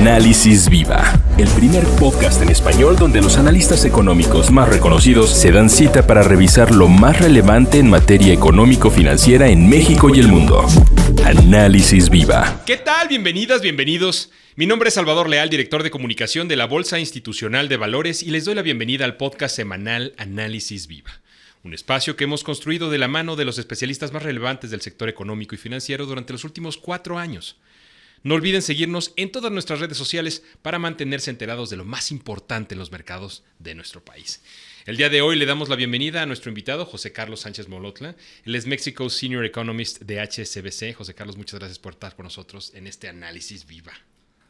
Análisis Viva, el primer podcast en español donde los analistas económicos más reconocidos se dan cita para revisar lo más relevante en materia económico-financiera en México y el mundo. Análisis Viva. ¿Qué tal? Bienvenidas, bienvenidos. Mi nombre es Salvador Leal, director de comunicación de la Bolsa Institucional de Valores, y les doy la bienvenida al podcast semanal Análisis Viva. Un espacio que hemos construido de la mano de los especialistas más relevantes del sector económico y financiero durante los últimos 4 años. No olviden seguirnos en todas nuestras redes sociales para mantenerse enterados de lo más importante en los mercados de nuestro país. El día de hoy le damos la bienvenida a nuestro invitado, José Carlos Sánchez Molotla. Él es Mexico Senior Economist de HSBC. José Carlos, muchas gracias por estar con nosotros en este Análisis Viva.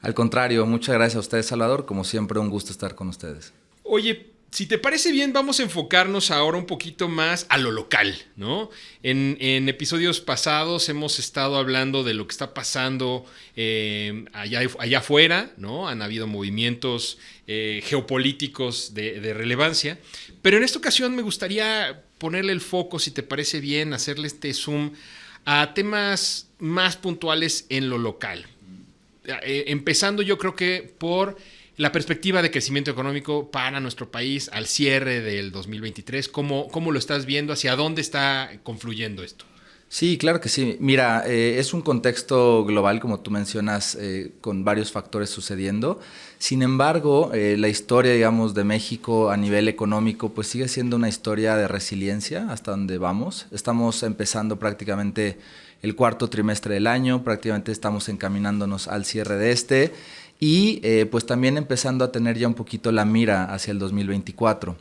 Al contrario, muchas gracias a ustedes, Salvador. Como siempre, un gusto estar con ustedes. Oye, si te parece bien, vamos a enfocarnos ahora un poquito más a lo local, ¿no? En episodios pasados hemos estado hablando de lo que está pasando allá afuera, ¿no? Han habido movimientos geopolíticos de relevancia, pero en esta ocasión me gustaría ponerle el foco, si te parece bien, hacerle este zoom a temas más puntuales en lo local. Empezando yo creo que por la perspectiva de crecimiento económico para nuestro país al cierre del 2023, ¿cómo lo estás viendo? ¿Hacia dónde está confluyendo esto? Sí, claro que sí. Mira, es un contexto global, como tú mencionas, con varios factores sucediendo. Sin embargo, la historia, digamos, de México a nivel económico, pues sigue siendo una historia de resiliencia hasta donde vamos. Estamos empezando prácticamente el cuarto trimestre del año, prácticamente estamos encaminándonos al cierre de este y pues también empezando a tener ya un poquito la mira hacia el 2024.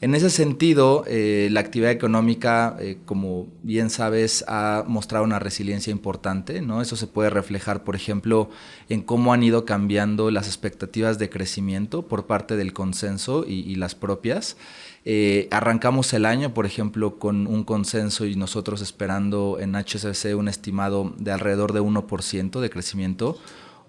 En ese sentido, la actividad económica, como bien sabes, ha mostrado una resiliencia importante, ¿no? Eso se puede reflejar, por ejemplo, en cómo han ido cambiando las expectativas de crecimiento por parte del consenso y las propias. Arrancamos el año, por ejemplo, con un consenso y nosotros esperando en HSBC un estimado de alrededor de 1% de crecimiento.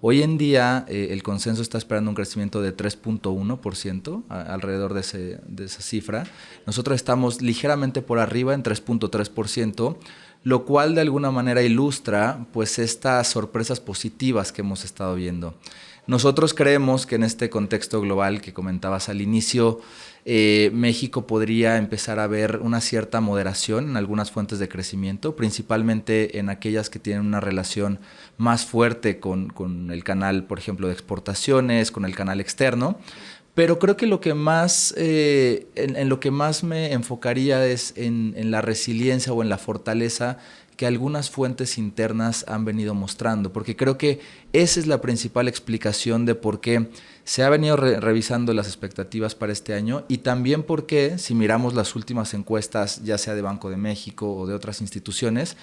Hoy en día el consenso está esperando un crecimiento de 3.1%, alrededor de esa cifra. Nosotros estamos ligeramente por arriba en 3.3%, lo cual de alguna manera ilustra pues estas sorpresas positivas que hemos estado viendo. Nosotros creemos que en este contexto global que comentabas al inicio, México podría empezar a ver una cierta moderación en algunas fuentes de crecimiento, principalmente en aquellas que tienen una relación más fuerte con el canal, por ejemplo, de exportaciones, con el canal externo. Pero creo que lo que más, en lo que más me enfocaría es en la resiliencia o en la fortaleza que algunas fuentes internas han venido mostrando, porque creo que esa es la principal explicación de por qué se ha venido revisando las expectativas para este año y también porque, si miramos las últimas encuestas, ya sea de Banco de México o de otras instituciones,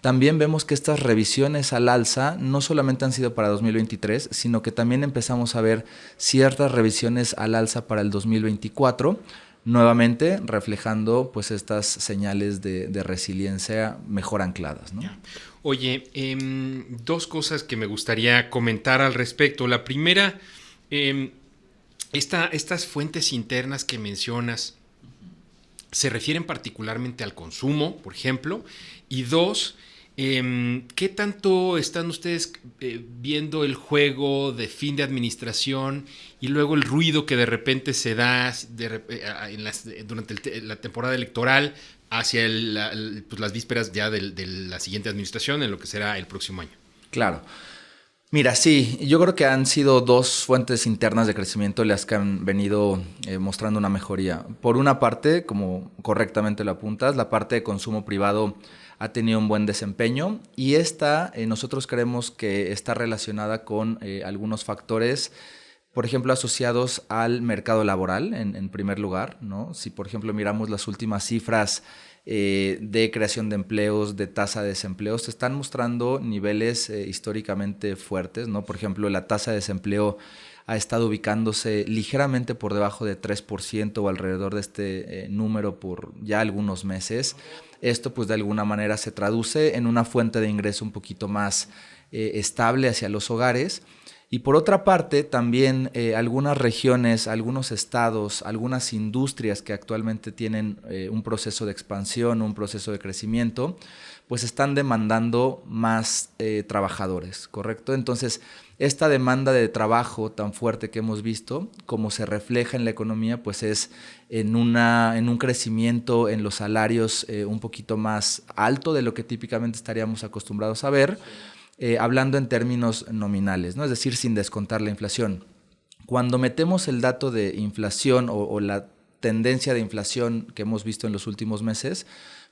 también vemos que estas revisiones al alza no solamente han sido para 2023, sino que también empezamos a ver ciertas revisiones al alza para el 2024, nuevamente reflejando pues estas señales de resiliencia mejor ancladas, ¿no? Oye, 2 cosas que me gustaría comentar al respecto. La primera, estas fuentes internas que mencionas se refieren particularmente al consumo, por ejemplo, y 2, ¿qué tanto están ustedes viendo el juego de fin de administración y luego el ruido que de repente se da durante la temporada electoral hacia pues las vísperas ya de la siguiente administración en lo que será el próximo año? Claro. Mira, sí, yo creo que han sido 2 fuentes internas de crecimiento las que han venido mostrando una mejoría. Por una parte, como correctamente lo apuntas, la parte de consumo privado ha tenido un buen desempeño y nosotros creemos que está relacionada con algunos factores, por ejemplo, asociados al mercado laboral en primer lugar, ¿no? Si, por ejemplo, miramos las últimas cifras de creación de empleos, de tasa de desempleo, se están mostrando niveles históricamente fuertes, ¿no? Por ejemplo, la tasa de desempleo ha estado ubicándose ligeramente por debajo de 3% o alrededor de este número por ya algunos meses. Esto pues de alguna manera se traduce en una fuente de ingreso un poquito más estable hacia los hogares. Y por otra parte, también algunas regiones, algunos estados, algunas industrias que actualmente tienen un proceso de expansión, un proceso de crecimiento, pues están demandando más trabajadores, ¿correcto? Entonces, esta demanda de trabajo tan fuerte que hemos visto, como se refleja en la economía, pues es en un crecimiento en los salarios un poquito más alto de lo que típicamente estaríamos acostumbrados a ver. Hablando en términos nominales, ¿no? Es decir, sin descontar la inflación. Cuando metemos el dato de inflación o la tendencia de inflación que hemos visto en los últimos meses,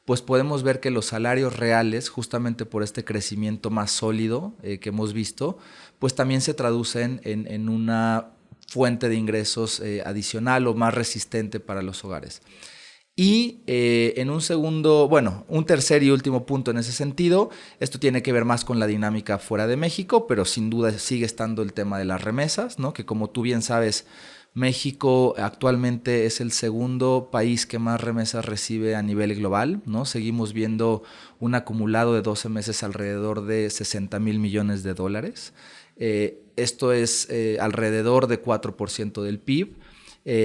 pues podemos ver que los salarios reales, justamente por este crecimiento más sólido que hemos visto, pues también se traducen en una fuente de ingresos adicional o más resistente para los hogares. Y en un tercer y último punto en ese sentido, esto tiene que ver más con la dinámica fuera de México, pero sin duda sigue estando el tema de las remesas, ¿no? Que como tú bien sabes, México actualmente es el segundo país que más remesas recibe a nivel global, ¿no? Seguimos viendo un acumulado de 12 meses alrededor de 60,000 millones de dólares. Esto es alrededor de 4% del PIB,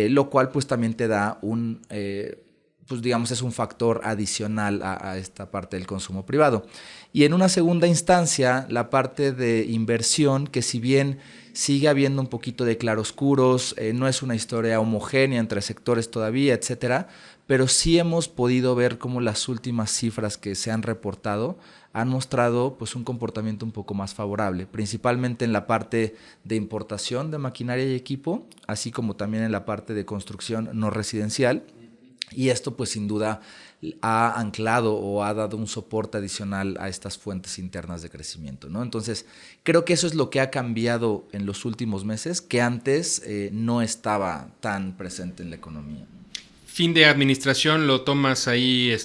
lo cual pues también te da pues digamos es un factor adicional a esta parte del consumo privado. Y en una segunda instancia, la parte de inversión, que si bien sigue habiendo un poquito de claroscuros, no es una historia homogénea entre sectores todavía, etcétera, pero sí hemos podido ver cómo las últimas cifras que se han reportado han mostrado pues un comportamiento un poco más favorable, principalmente en la parte de importación de maquinaria y equipo, así como también en la parte de construcción no residencial. Y esto pues sin duda ha anclado o ha dado un soporte adicional a estas fuentes internas de crecimiento, ¿no? Entonces creo que eso es lo que ha cambiado en los últimos meses, que antes no estaba tan presente en la economía. Fin de administración, ¿lo tomas ahí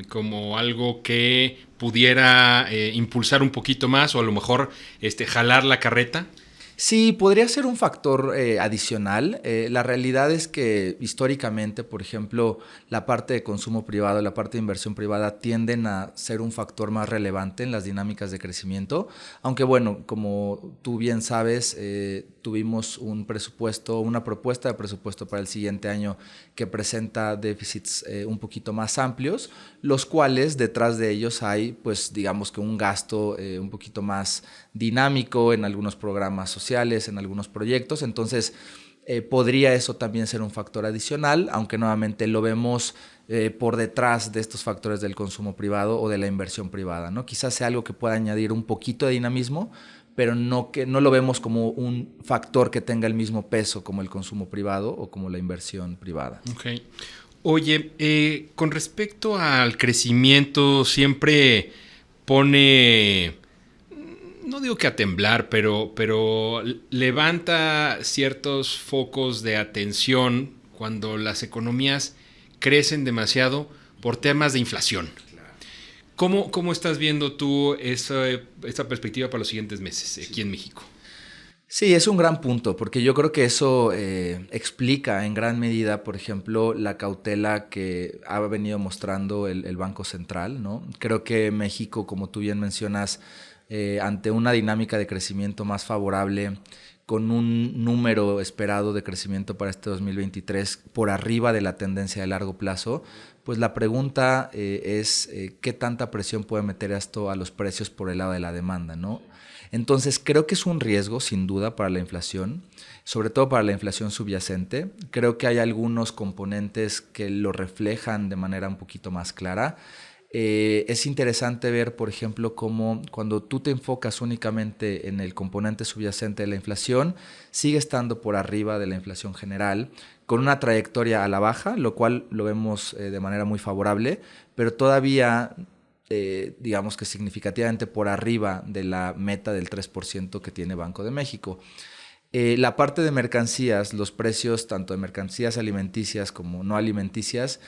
como algo que pudiera impulsar un poquito más o a lo mejor jalar la carreta? Sí, podría ser un factor adicional. La realidad es que históricamente, por ejemplo, la parte de consumo privado, la parte de inversión privada tienden a ser un factor más relevante en las dinámicas de crecimiento. Aunque bueno, como tú bien sabes, tuvimos una propuesta de presupuesto para el siguiente año que presenta déficits un poquito más amplios, los cuales detrás de ellos hay, pues digamos que un gasto un poquito más dinámico en algunos programas sociales, en algunos proyectos. Entonces, podría eso también ser un factor adicional, aunque nuevamente lo vemos por detrás de estos factores del consumo privado o de la inversión privada, ¿no? Quizás sea algo que pueda añadir un poquito de dinamismo, pero no lo vemos como un factor que tenga el mismo peso como el consumo privado o como la inversión privada. Ok. Oye, con respecto al crecimiento, siempre pone, no digo que a temblar, pero levanta ciertos focos de atención cuando las economías crecen demasiado por temas de inflación. ¿Cómo estás viendo tú esa perspectiva para los siguientes meses aquí en México? Sí, es un gran punto, porque yo creo que eso explica en gran medida, por ejemplo, la cautela que ha venido mostrando el Banco Central, ¿no? Creo que México, como tú bien mencionas, ante una dinámica de crecimiento más favorable, con un número esperado de crecimiento para este 2023 por arriba de la tendencia de largo plazo, pues la pregunta es qué tanta presión puede meter esto a los precios por el lado de la demanda, ¿no? Entonces creo que es un riesgo sin duda para la inflación, sobre todo para la inflación subyacente. Creo que hay algunos componentes que lo reflejan de manera un poquito más clara. Es interesante ver, por ejemplo, cómo cuando tú te enfocas únicamente en el componente subyacente de la inflación, sigue estando por arriba de la inflación general, con una trayectoria a la baja, lo cual lo vemos de manera muy favorable, pero todavía digamos que significativamente por arriba de la meta del 3% que tiene Banco de México. La parte de mercancías, los precios tanto de mercancías alimenticias como no alimenticias,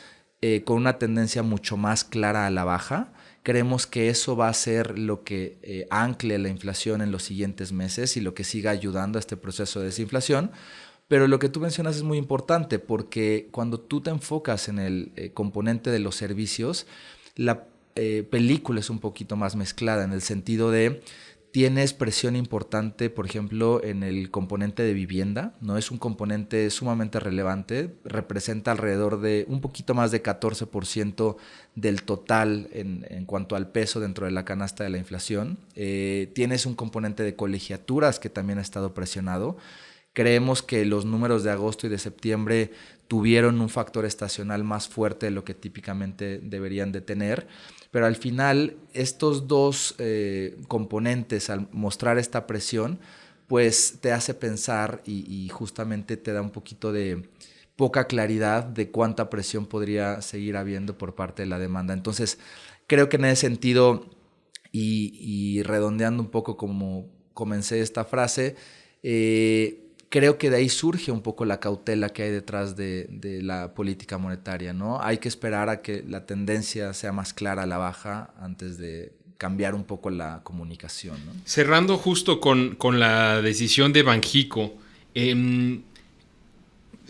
con una tendencia mucho más clara a la baja. Creemos que eso va a ser lo que ancle la inflación en los siguientes meses y lo que siga ayudando a este proceso de desinflación. Pero lo que tú mencionas es muy importante porque cuando tú te enfocas en el componente de los servicios, la película es un poquito más mezclada en el sentido de Tienes presión importante, por ejemplo, en el componente de vivienda, ¿no? Es un componente sumamente relevante, representa alrededor de un poquito más de 14% del total en cuanto al peso dentro de la canasta de la inflación. Tienes un componente de colegiaturas que también ha estado presionado. Creemos que los números de agosto y de septiembre tuvieron un factor estacional más fuerte de lo que típicamente deberían de tener, pero al final estos dos componentes, al mostrar esta presión, pues te hace pensar y justamente te da un poquito de poca claridad de cuánta presión podría seguir habiendo por parte de la demanda. Entonces, creo que en ese sentido, y redondeando un poco como comencé esta frase, creo que de ahí surge un poco la cautela que hay detrás de la política monetaria, ¿no? Hay que esperar a que la tendencia sea más clara a la baja antes de cambiar un poco la comunicación, ¿no? Cerrando justo con la decisión de Banxico, en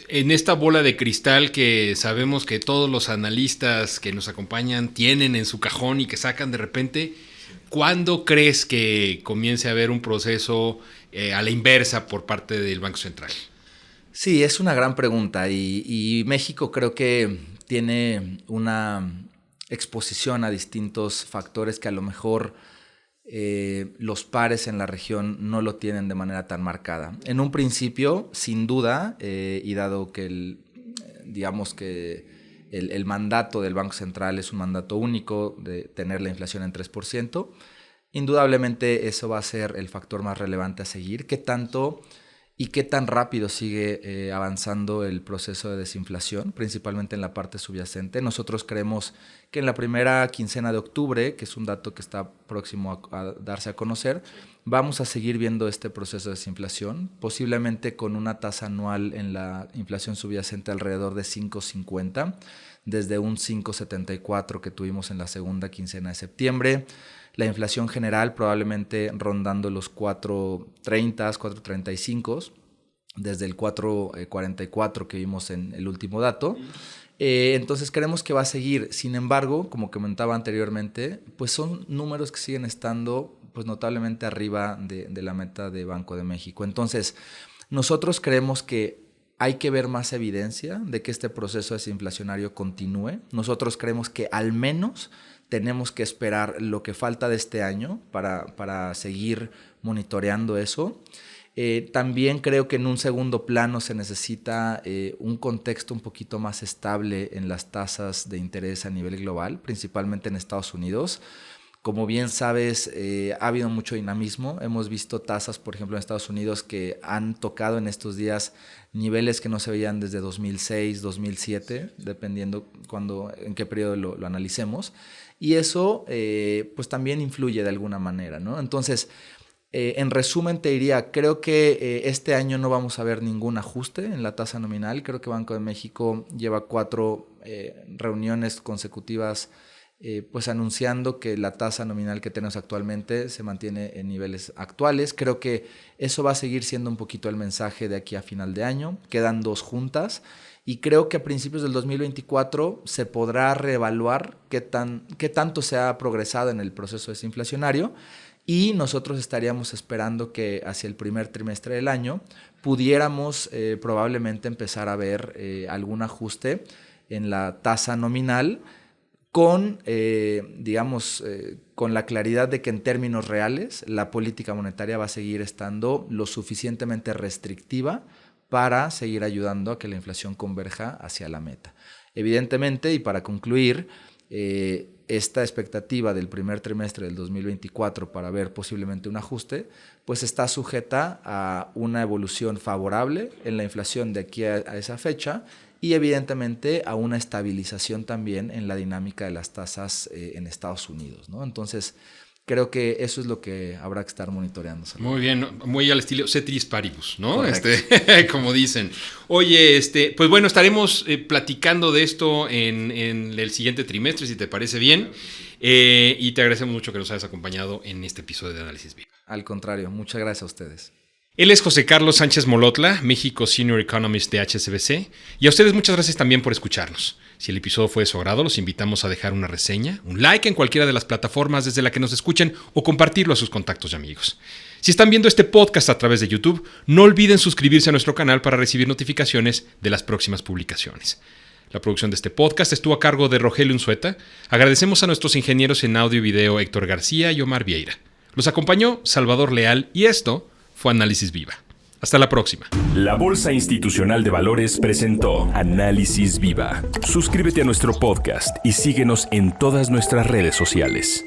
esta bola de cristal que sabemos que todos los analistas que nos acompañan tienen en su cajón y que sacan de repente, ¿cuándo crees que comience a haber un proceso a la inversa por parte del Banco Central? Sí, es una gran pregunta y México creo que tiene una exposición a distintos factores que a lo mejor los pares en la región no lo tienen de manera tan marcada. En un principio, sin duda, y dado que digamos que el mandato del Banco Central es un mandato único de tener la inflación en 3%, indudablemente eso va a ser el factor más relevante a seguir. ¿Qué tanto y qué tan rápido sigue avanzando el proceso de desinflación, principalmente en la parte subyacente? Nosotros creemos que en la primera quincena de octubre, que es un dato que está próximo a darse a conocer, vamos a seguir viendo este proceso de desinflación, posiblemente con una tasa anual en la inflación subyacente alrededor de 5.50, desde un 5.74 que tuvimos en la segunda quincena de septiembre. La inflación general probablemente rondando los 4.30, 4.35, desde el 4.44 que vimos en el último dato. Entonces creemos que va a seguir. Sin embargo, como comentaba anteriormente, pues son números que siguen estando pues notablemente arriba de la meta de Banco de México. Entonces, nosotros creemos que hay que ver más evidencia de que este proceso desinflacionario continúe. Nosotros creemos que al menos tenemos que esperar lo que falta de este año para seguir monitoreando eso. También creo que en un segundo plano se necesita un contexto un poquito más estable en las tasas de interés a nivel global, principalmente en Estados Unidos. Como bien sabes, ha habido mucho dinamismo. Hemos visto tasas, por ejemplo, en Estados Unidos que han tocado en estos días niveles que no se veían desde 2006, 2007, dependiendo en qué periodo lo analicemos. Y eso pues también influye de alguna manera, ¿no? Entonces, en resumen te diría, creo que este año no vamos a ver ningún ajuste en la tasa nominal. Creo que Banco de México lleva 4 reuniones consecutivas pues anunciando que la tasa nominal que tenemos actualmente se mantiene en niveles actuales. Creo que eso va a seguir siendo un poquito el mensaje de aquí a final de año. Quedan 2 juntas y creo que a principios del 2024 se podrá reevaluar qué tanto se ha progresado en el proceso desinflacionario y nosotros estaríamos esperando que hacia el primer trimestre del año pudiéramos probablemente empezar a ver algún ajuste en la tasa nominal con, con la claridad de que en términos reales la política monetaria va a seguir estando lo suficientemente restrictiva para seguir ayudando a que la inflación converja hacia la meta. Evidentemente, y para concluir, esta expectativa del primer trimestre del 2024 para ver posiblemente un ajuste, pues está sujeta a una evolución favorable en la inflación de aquí a esa fecha y evidentemente a una estabilización también en la dinámica de las tasas en Estados Unidos, ¿no? Entonces, creo que eso es lo que habrá que estar monitoreando. Muy bien, muy al estilo ceteris paribus, ¿no? Como dicen. Oye, pues bueno, estaremos platicando de esto en el siguiente trimestre, si te parece bien. Y te agradecemos mucho que nos hayas acompañado en este episodio de Análisis Vivo. Al contrario, muchas gracias a ustedes. Él es José Carlos Sánchez Molotla, México Senior Economist de HSBC. Y a ustedes muchas gracias también por escucharnos. Si el episodio fue de su agrado, los invitamos a dejar una reseña, un like en cualquiera de las plataformas desde la que nos escuchen o compartirlo a sus contactos y amigos. Si están viendo este podcast a través de YouTube, no olviden suscribirse a nuestro canal para recibir notificaciones de las próximas publicaciones. La producción de este podcast estuvo a cargo de Rogelio Unzueta. Agradecemos a nuestros ingenieros en audio y video Héctor García y Omar Vieira. Los acompañó Salvador Leal y esto fue Análisis Viva. Hasta la próxima. La Bolsa Institucional de Valores presentó Análisis Viva. Suscríbete a nuestro podcast y síguenos en todas nuestras redes sociales.